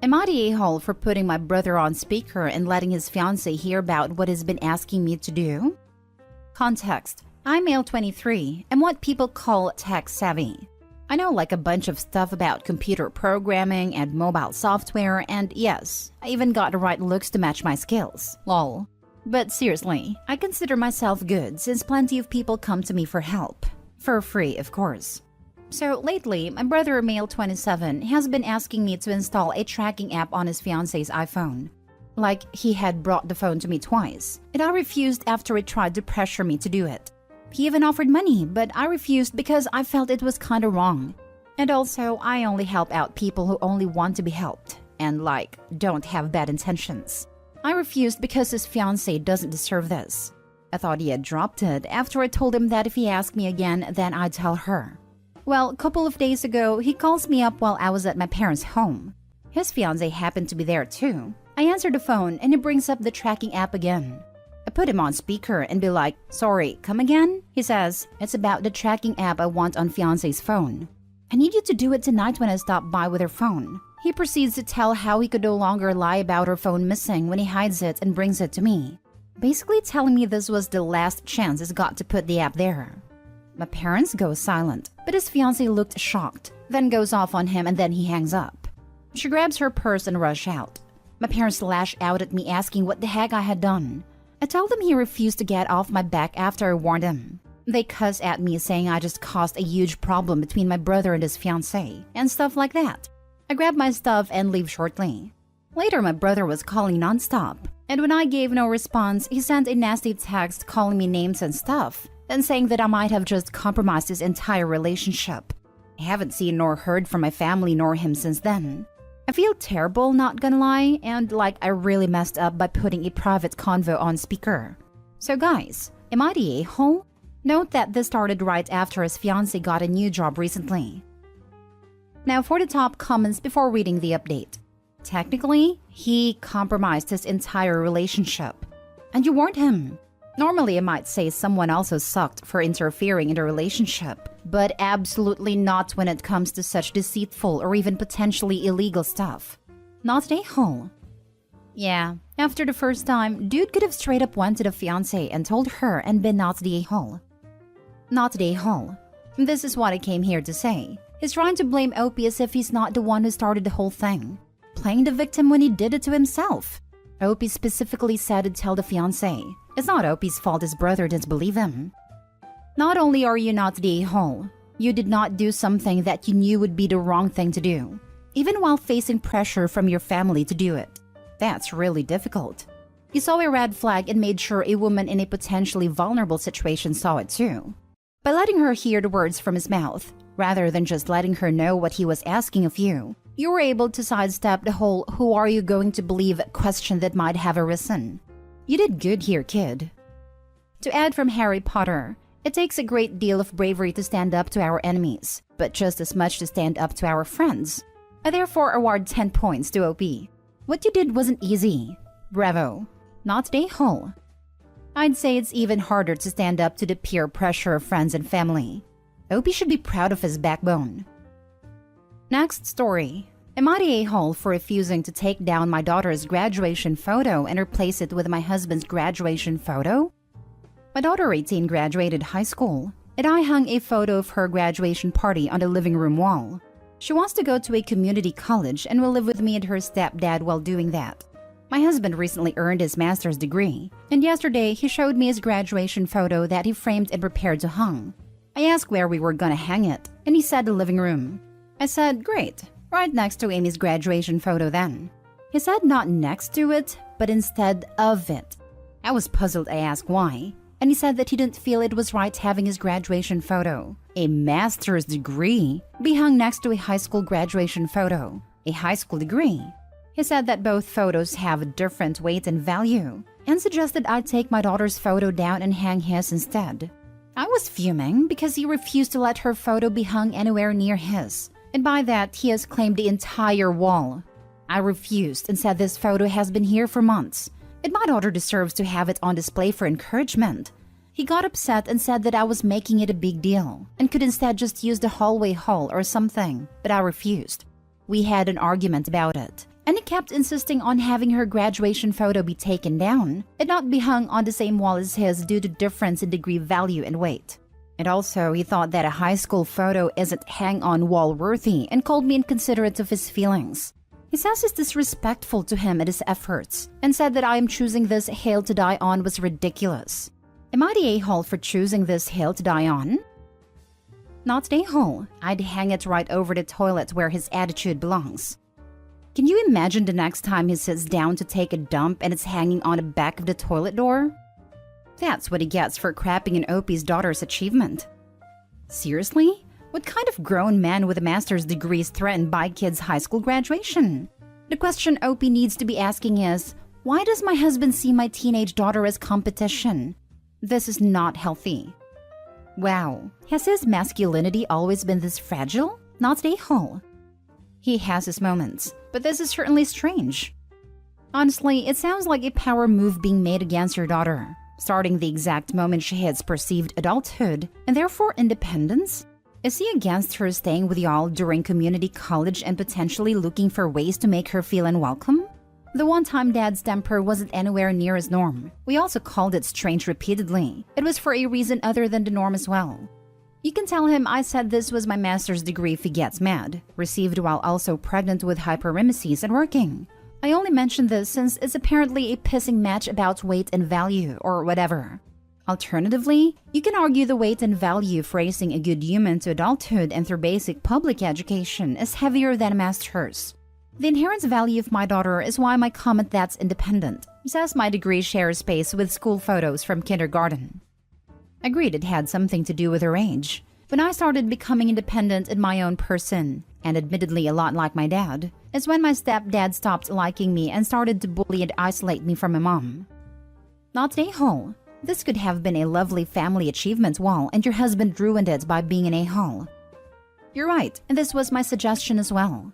Am I the a-hole for putting my brother on speaker and letting his fiancée hear about what he's been asking me to do? Context: I'm male 23 and what people call tech savvy. I know like a bunch of stuff about computer programming and mobile software, and yes, I even got the right looks to match my skills. Lol. But seriously, I consider myself good since plenty of people come to me for help. For free, of course. So lately, my brother, male 27, has been asking me to install a tracking app on his fiancé's iPhone. Like, he had brought the phone to me twice, and I refused after he tried to pressure me to do it. He even offered money, but I refused because I felt it was kinda wrong. And also, I only help out people who only want to be helped, and like, don't have bad intentions. I refused because his fiancée doesn't deserve this. I thought he had dropped it after I told him that if he asked me again, then I'd tell her. Well, a couple of days ago, he calls me up while I was at my parents' home. His fiancée happened to be there too. I answer the phone and he brings up the tracking app again. I put him on speaker and be like, "Sorry, come again?" He says, "It's about the tracking app I want on fiancé's phone. I need you to do it tonight when I stop by with her phone." He proceeds to tell how he could no longer lie about her phone missing when he hides it and brings it to me. Basically telling me this was the last chance he's got to put the app there. My parents go silent, but his fiancée looked shocked, then goes off on him and then he hangs up. She grabs her purse and rushes out. My parents lash out at me asking what the heck I had done. I tell them he refused to get off my back after I warned him. They cuss at me saying I just caused a huge problem between my brother and his fiancée, and stuff like that. I grab my stuff and leave shortly. Later, my brother was calling nonstop, and when I gave no response, he sent a nasty text calling me names and stuff, then saying that I might have just compromised his entire relationship. I haven't seen nor heard from my family nor him since then. I feel terrible, not gonna lie, and like I really messed up by putting a private convo on speaker. So guys, am I the a-hole? Note that this started right after his fiancée got a new job recently. Now for the top comments before reading the update. Technically, he compromised his entire relationship. And you warned him. Normally, I might say someone also sucked for interfering in the relationship, but absolutely not when it comes to such deceitful or even potentially illegal stuff. Not an a-hole. Yeah, after the first time, dude could have straight up went to the fiancée and told her and been not the a-hole. Not the a-hole. This is what I came here to say. He's trying to blame Opie as if he's not the one who started the whole thing. Playing the victim when he did it to himself. Opie specifically said to tell the fiancé. It's not Opie's fault his brother didn't believe him. Not only are you not the a-hole, you did not do something that you knew would be the wrong thing to do, even while facing pressure from your family to do it. That's really difficult. You saw a red flag and made sure a woman in a potentially vulnerable situation saw it too. By letting her hear the words from his mouth, rather than just letting her know what he was asking of you, you were able to sidestep the whole "who are you going to believe" question that might have arisen. You did good here, kid. To add from Harry Potter, it takes a great deal of bravery to stand up to our enemies, but just as much to stand up to our friends. I therefore award 10 points to OP. What you did wasn't easy. Bravo. Not the a-hole. I'd say it's even harder to stand up to the peer pressure of friends and family. OP should be proud of his backbone. Next story. Am I the a-hole for refusing to take down my daughter's graduation photo and replace it with my husband's graduation photo? My daughter 18 graduated high school, and I hung a photo of her graduation party on the living room wall. She wants to go to a community college and will live with me and her stepdad while doing that. My husband recently earned his master's degree, and yesterday he showed me his graduation photo that he framed and prepared to hang. I asked where we were gonna hang it, and he said the living room. I said, great, right next to Amy's graduation photo then. He said not next to it, but instead of it. I was puzzled. I asked why, and he said that he didn't feel it was right having his graduation photo, a master's degree, be hung next to a high school graduation photo, a high school degree. He said that both photos have different weight and value, and suggested I take my daughter's photo down and hang his instead. I was fuming because he refused to let her photo be hung anywhere near his, and by that he has claimed the entire wall. I refused and said this photo has been here for months, and my daughter deserves to have it on display for encouragement. He got upset and said that I was making it a big deal, and could instead just use the hallway hall or something, but I refused. We had an argument about it, And he kept insisting on having her graduation photo be taken down and not be hung on the same wall as his due to difference in degree, value, and weight. And also, he thought that a high school photo isn't hang-on-wall worthy and called me inconsiderate of his feelings. He says it's disrespectful to him and his efforts and said that I am choosing this hill to die on was ridiculous. Am I the a-hole for choosing this hill to die on? Not the a-hole. I'd hang it right over the toilet where his attitude belongs. Can you imagine the next time he sits down to take a dump and it's hanging on the back of the toilet door? That's what he gets for crapping an OP's daughter's achievement. Seriously? What kind of grown man with a master's degree is threatened by kids' high school graduation? The question OP needs to be asking is, why does my husband see my teenage daughter as competition? This is not healthy. Wow, has his masculinity always been this fragile? Not a-hole. He has his moments, but this is certainly strange. Honestly, it sounds like a power move being made against your daughter, starting the exact moment she hits perceived adulthood and therefore independence. Is he against her staying with y'all during community college and potentially looking for ways to make her feel unwelcome? The one-time dad's temper wasn't anywhere near his norm. We also called it strange repeatedly. It was for a reason other than the norm as well. You can tell him I said this was my master's degree if he gets mad, received while also pregnant with hyperemesis and working. I only mention this since it's apparently a pissing match about weight and value or whatever. Alternatively, you can argue the weight and value for raising a good human to adulthood and through basic public education is heavier than a master's. The inherent value of my daughter is why my comment that's independent, says my degree shares space with school photos from kindergarten. Agreed it had something to do with her age. When I started becoming independent in my own person, and admittedly a lot like my dad, is when my stepdad stopped liking me and started to bully and isolate me from my mom. Not an a-hole. This could have been a lovely family achievement wall and your husband ruined it by being an a-hole. You're right, and this was my suggestion as well.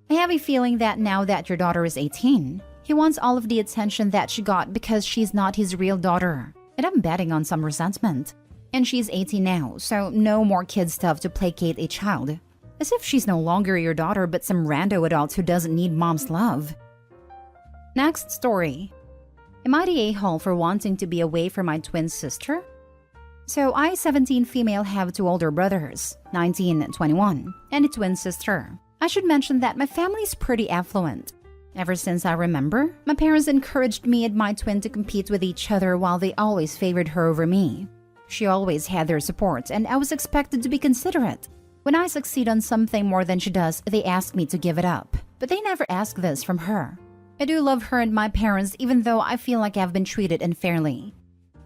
I have a feeling that now that your daughter is 18, he wants all of the attention that she got because she's not his real daughter. And I'm betting on some resentment. And she's 18 now, so no more kid stuff to placate a child. As if she's no longer your daughter but some rando adult who doesn't need mom's love. Next story. Am I the a-hole for wanting to be away from my twin sister? So I, 17 female, have two older brothers, 19 and 21, and a twin sister. I should mention that my family is pretty affluent. Ever since I remember, my parents encouraged me and my twin to compete with each other while they always favored her over me. She always had their support, and I was expected to be considerate. When I succeed on something more than she does, they ask me to give it up. But they never ask this from her. I do love her and my parents, even though I feel like I've been treated unfairly.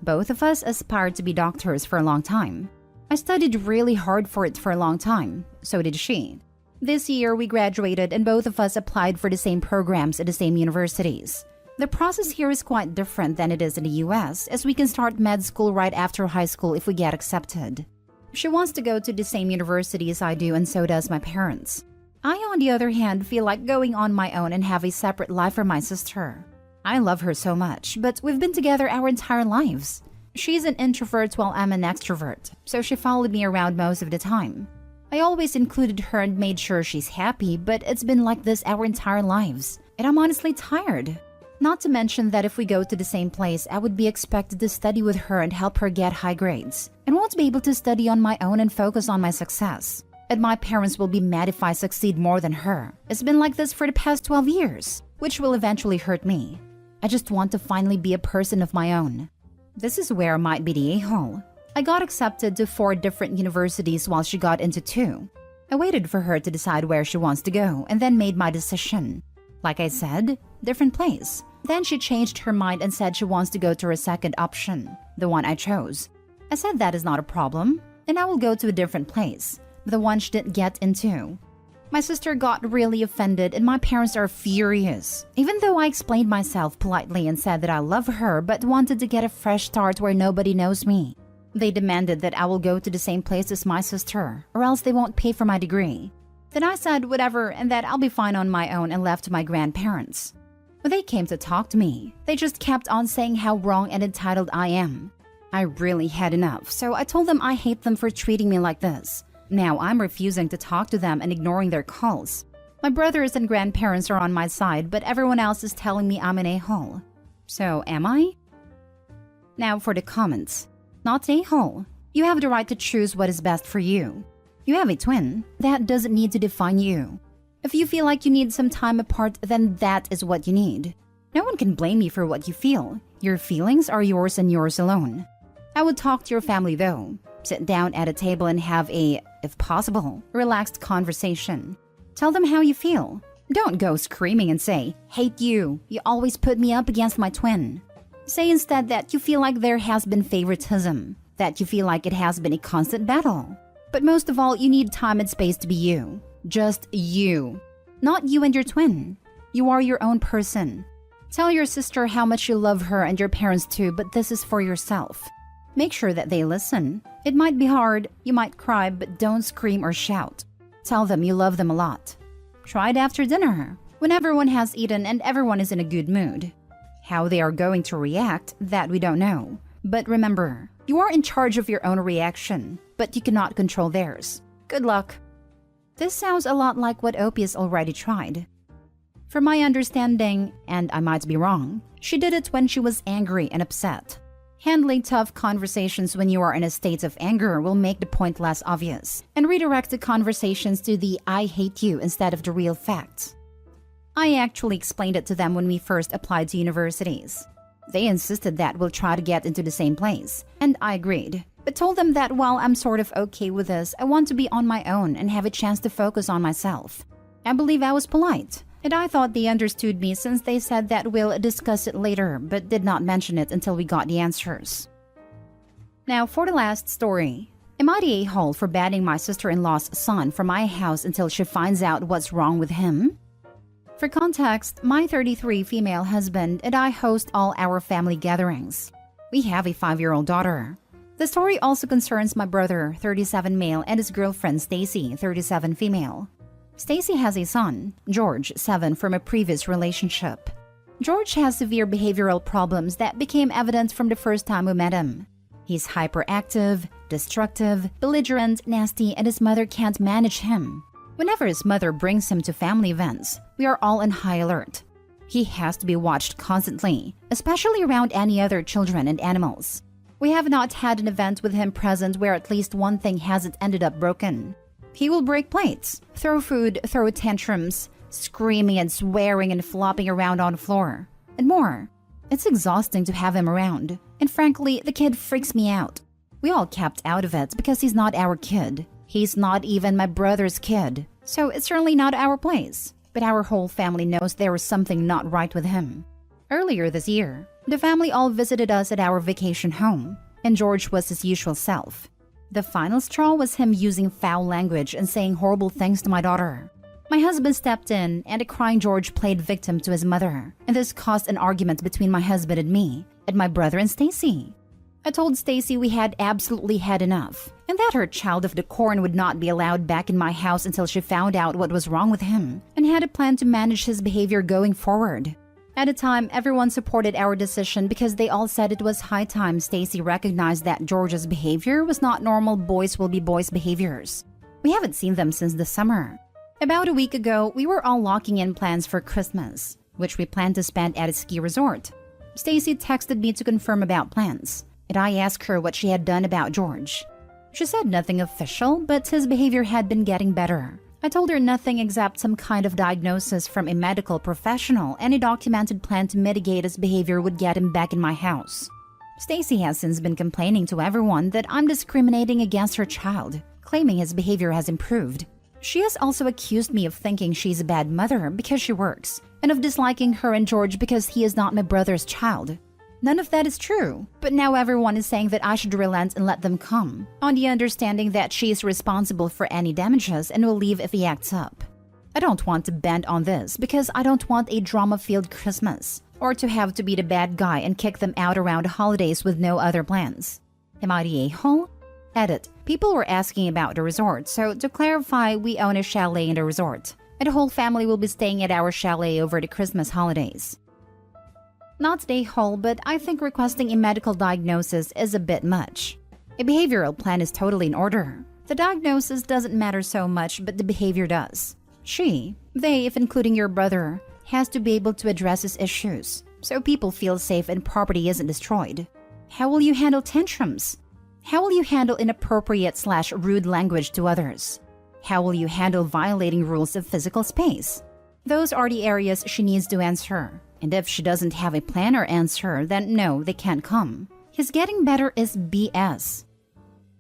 Both of us aspired to be doctors for a long time. I studied really hard for it for a long time. So did she. This year, we graduated and both of us applied for the same programs at the same universities. The process here is quite different than it is in the US, as we can start med school right after high school if we get accepted. She wants to go to the same university as I do, and so does my parents. I, on the other hand, feel like going on my own and have a separate life from my sister. I love her so much, but we've been together our entire lives. She's an introvert while I'm an extrovert, so she followed me around most of the time. I always included her and made sure she's happy, but it's been like this our entire lives, and I'm honestly tired. Not to mention that if we go to the same place, I would be expected to study with her and help her get high grades, and won't be able to study on my own and focus on my success. And my parents will be mad if I succeed more than her. It's been like this for the past 12 years, which will eventually hurt me. I just want to finally be a person of my own. This is where I might be the a-hole. I got accepted to 4 different universities while she got into 2. I waited for her to decide where she wants to go and then made my decision. Like I said, different place. Then she changed her mind and said she wants to go to her second option, the one I chose. I said that is not a problem, and I will go to a different place, the one she didn't get into. My sister got really offended and my parents are furious, even though I explained myself politely and said that I love her but wanted to get a fresh start where nobody knows me. They demanded that I will go to the same place as my sister, or else they won't pay for my degree. Then I said whatever and that I'll be fine on my own and left to my grandparents. When they came to talk to me, they just kept on saying how wrong and entitled I am. I really had enough, so I told them I hate them for treating me like this. Now I'm refusing to talk to them and ignoring their calls. My brothers and grandparents are on my side, but everyone else is telling me I'm an a-hole. So am I? Now for the comments. Not a-hole. You have the right to choose what is best for you. You have a twin. That doesn't need to define you. If you feel like you need some time apart, then that is what you need. No one can blame you for what you feel. Your feelings are yours and yours alone. I would talk to your family though. Sit down at a table and have a, if possible, relaxed conversation. Tell them how you feel. Don't go screaming and say, "Hate you. You always put me up against my twin." Say instead that you feel like there has been favoritism, that you feel like it has been a constant battle. But most of all, you need time and space to be you. Just you. Not you and your twin. You are your own person. Tell your sister how much you love her and your parents too, but this is for yourself. Make sure that they listen. It might be hard, you might cry, but don't scream or shout. Tell them you love them a lot. Try it after dinner, when everyone has eaten and everyone is in a good mood. How they are going to react, that we don't know. But remember, you are in charge of your own reaction, but you cannot control theirs. Good luck. This sounds a lot like what Opie has already tried. From my understanding, and I might be wrong, she did it when she was angry and upset. Handling tough conversations when you are in a state of anger will make the point less obvious and redirect the conversations to the "I hate you" instead of the real facts. I actually explained it to them when we first applied to universities. They insisted that we'll try to get into the same place, and I agreed, but told them that while I'm sort of okay with this, I want to be on my own and have a chance to focus on myself. I believe I was polite, and I thought they understood me since they said that we'll discuss it later, but did not mention it until we got the answers. Now for the last story. Am I the a-hole for banning my sister-in-law's son from my house until she finds out what's wrong with him? For context, my 33 female husband and I host all our family gatherings. We have a 5-year-old daughter. The story also concerns my brother, 37 male, and his girlfriend Stacy, 37 female. Stacy has a son, George, 7, from a previous relationship. George has severe behavioral problems that became evident from the first time we met him. He's hyperactive, destructive, belligerent, nasty, and his mother can't manage him. Whenever his mother brings him to family events, we are all on high alert. He has to be watched constantly, especially around any other children and animals. We have not had an event with him present where at least one thing hasn't ended up broken. He will break plates, throw food, throw tantrums, screaming and swearing and flopping around on the floor, and more. It's exhausting to have him around, and frankly, the kid freaks me out. We all kept out of it because he's not our kid. He's not even my brother's kid, so it's certainly not our place. But our whole family knows there was something not right with him. Earlier this year, the family all visited us at our vacation home, and George was his usual self. The final straw was him using foul language and saying horrible things to my daughter. My husband stepped in, and a crying George played victim to his mother, and this caused an argument between my husband and me, and my brother and Stacy. I told Stacy we had absolutely had enough, and that her child of the corn would not be allowed back in my house until she found out what was wrong with him, and had a plan to manage his behavior going forward. At the time, everyone supported our decision because they all said it was high time Stacy recognized that George's behavior was not normal boys will be boys behaviors. We haven't seen them since the summer. About a week ago, we were all locking in plans for Christmas, which we planned to spend at a ski resort. Stacy texted me to confirm about plans, and I asked her what she had done about George. She said nothing official, but his behavior had been getting better. I told her nothing except some kind of diagnosis from a medical professional and a documented plan to mitigate his behavior would get him back in my house. Stacy has since been complaining to everyone that I'm discriminating against her child, claiming his behavior has improved. She has also accused me of thinking she's a bad mother because she works, and of disliking her and George because he is not my brother's child. None of that is true, but now everyone is saying that I should relent and let them come, on the understanding that she is responsible for any damages and will leave if he acts up. I don't want to bend on this because I don't want a drama-filled Christmas, or to have to be the bad guy and kick them out around holidays with no other plans. Am I the a-hole? Edit. People were asking about the resort, so to clarify, we own a chalet in the resort, and the whole family will be staying at our chalet over the Christmas holidays. Not the a-hole, but I think requesting a medical diagnosis is a bit much. A behavioral plan is totally in order. The diagnosis doesn't matter so much, but the behavior does. She, They, if including your brother, has to be able to address his issues so people feel safe and property isn't destroyed. How will you handle tantrums? How will you handle inappropriate/rude language to others? How will you handle violating rules of physical space? Those are the areas she needs to answer. And if she doesn't have a plan or answer, then no, they can't come. His getting better is BS.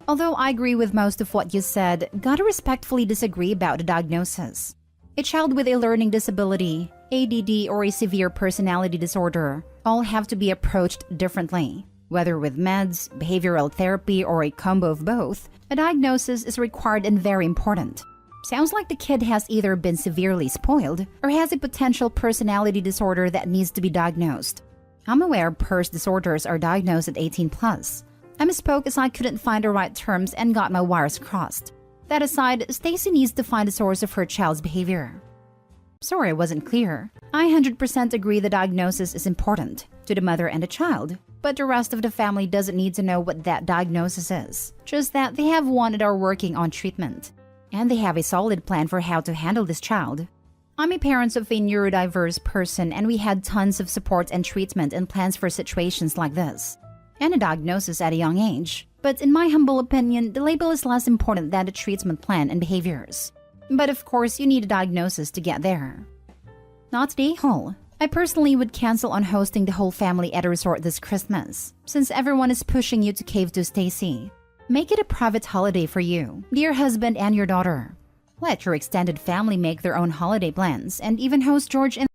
Although I agree with most of what you said, gotta respectfully disagree about the diagnosis. A child with a learning disability, ADD, or a severe personality disorder all have to be approached differently. Whether with meds, behavioral therapy, or a combo of both, a diagnosis is required and very important. Sounds like the kid has either been severely spoiled or has a potential personality disorder that needs to be diagnosed. I'm aware PERS disorders are diagnosed at 18 plus. I misspoke as I couldn't find the right terms and got my wires crossed. That aside, Stacy needs to find the source of her child's behavior. Sorry I wasn't clear. I 100% agree the diagnosis is important to the mother and the child, but the rest of the family doesn't need to know what that diagnosis is, just that they have one and are working on treatment. And they have a solid plan for how to handle this child. I'm a parent of a neurodiverse person, and we had tons of support and treatment and plans for situations like this. And a diagnosis at a young age. But in my humble opinion, the label is less important than the treatment plan and behaviors. But of course, you need a diagnosis to get there. Not the whole. I personally would cancel on hosting the whole family at a resort this Christmas, since everyone is pushing you to cave to Stacy. Make it a private holiday for you, dear husband, and your daughter. Let your extended family make their own holiday plans and even host George and